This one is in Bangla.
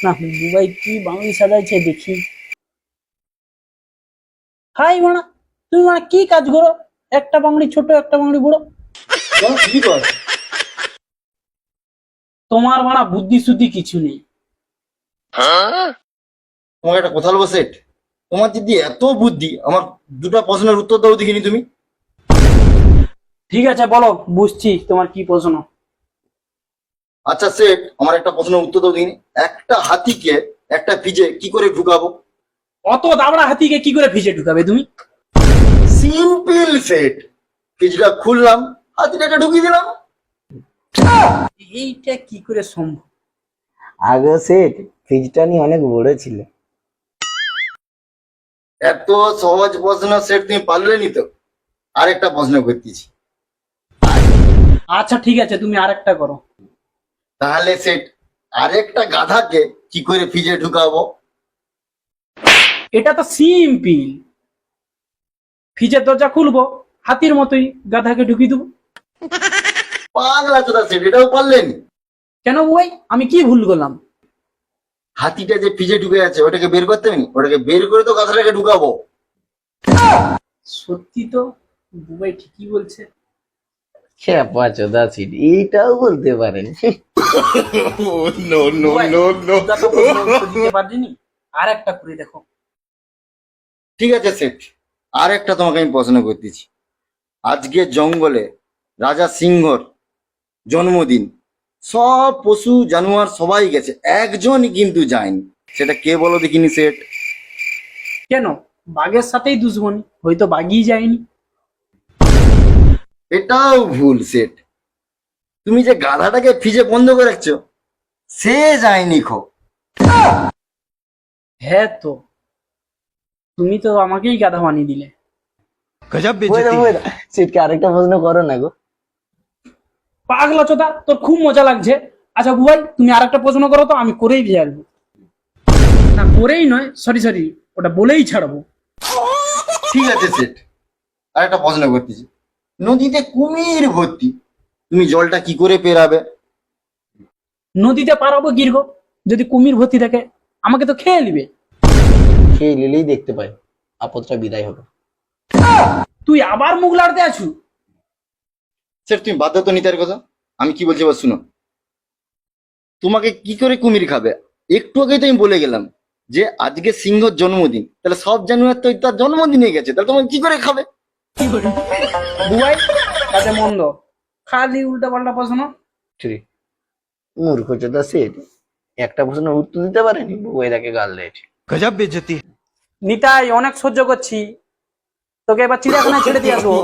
না বুবাই কি বাঙালি সাজাইছে দেখি। হাই মানা, তুমি মানে কি কাজ করো? একটা বাঙালি ছোট একটা বাঙালি বড়, কি কর? তোমার মানা বুদ্ধি শুদ্ধি কিছু নেই। তোমাকে একটা কথা বলবো সেট, তোমার যদি এত বুদ্ধি, আমার দুটো প্রশ্নের উত্তর দাও দেখিনি তুমি। ঠিক আছে বলো, বুঝছি তোমার কি প্রশ্ন। আচ্ছা সেট, আমার একটা প্রশ্নের উত্তর দাও দেখিনি। একটা হাতিকে একটা ফ্রিজে কি করে ঢুকাবো? অত দাবড়া হাতিকে কি করে ভিজে ঢুকাবে তুমি? সিম্পল সেট, ফ্রিজটা খুললাম, হাতিটাকে ঢুকিয়ে দিলাম। এইটা কি করে সম্ভব? আগে সেট ফ্রিজটা নিয়ে অনেক বড় ছিল। এত সহজ প্রশ্ন সেট তুমি পারলে নি তো। আরেকটা প্রশ্ন করতেছি। আচ্ছা ঠিক আছে, তুমি আরেকটা করো। তাহলে সেট, আরেকটা গাধাকে কি করে ফ্রিজে ঢুকাবো? এটা তো সিম্পল, ফ্রিজের দরজা খুলবো, হাতির মতোই গাধাকে ঢুকিয়ে দেবো। পাগলা চোদা সেট, এটাও পারলেনি? কেন বুবাই, আমি কি ভুল করলাম? হাতিটা যে ফ্রিজে ঢুকে আছে ওটাকে বের করতে হবে নি, ওটাকে বের করে তো গাধাটাকে ঢুকাবো। সত্যি তো, বুবাই ঠিকই বলছে। খেপা চোদা সিট, এইটাও বলতে পারেন। বুবাই, দুটা তো প্রশ্নের উত্তর দিতে পারলিনি, আর একটা করে দেখো। ঠিক আছে সেট, আর একটা তোমাকে আমি প্রশ্ন করতেছি। আজকে জঙ্গলে রাজা সিংহর জন্মদিন, সব পশু জানোয়ার সবাই গেছে, একজনই কিন্তু যায়নি, সেটা কে বলো দেখিনি সেট? কেন, বাঘের সাথেই দুশ্মনী, হয়তো বাঘই যায়নি। এটাও ভুল সেট, তুমি যে গাধাটাকে ফ্রিজে বন্ধ করে রাখছো সে যায়নি খো। হ্যাঁ তো, তুমি তো আমাকেই গাধা বানিয়ে দিলে। गजब बेइज्जती है। সিটকে আরেকটা প্রশ্ন করো না গো। পাগলা চোদা, তোর খুব মজা লাগছে। আচ্ছা বুবাই, তুমি আরেকটা প্রশ্ন করো তো, আমি করেই ফেলবো। না করেই নয়, সরি সরি, ওটা বলেই ছাড়বো। ঠিক আছে সেট, আর একটা প্রশ্ন করতেছি। নদীতে কুমির ভর্তি, তুমি জলটা কি করে পেরাবে? নদীতে পারাবো গির্গ, যদি কুমির ভর্তি থাকে আমাকে তো খেয়ে নিবে। খেয়ে নিলেই দেখতে পাই, আপদটা বিদায় হবে। তুই আবার মুখ লাড়তে আছু। স্যার তুমি বাদ দাও তো নিতার কথা, আমি কি বলছি এবার শুনো। তোমাকে কি করে কুমির খাবে? একটু আগেই তো আমি বলে গেলাম যে আজকে সিংহর জন্মদিন, তাহলে সব জানুয়ার তো তার জন্মদিনে গেছে, তাহলে তোমাকে কি করে খাবে? বুবাই, কাজে মন্দ, খালি উল্টা পাল্টা প্রশ্ন। ঠিক, মূর্খ চোদা সিট, একটা প্রশ্নের উত্তর দিতে পারেনি, ওই তাকে গাল দিয়েছে। गजब बेइज्जती है। নিতাই, অনেক সহ্য করছি, তোকে এবার চিড়িয়াখানায় ছেড়ে দিয়ে আসবো।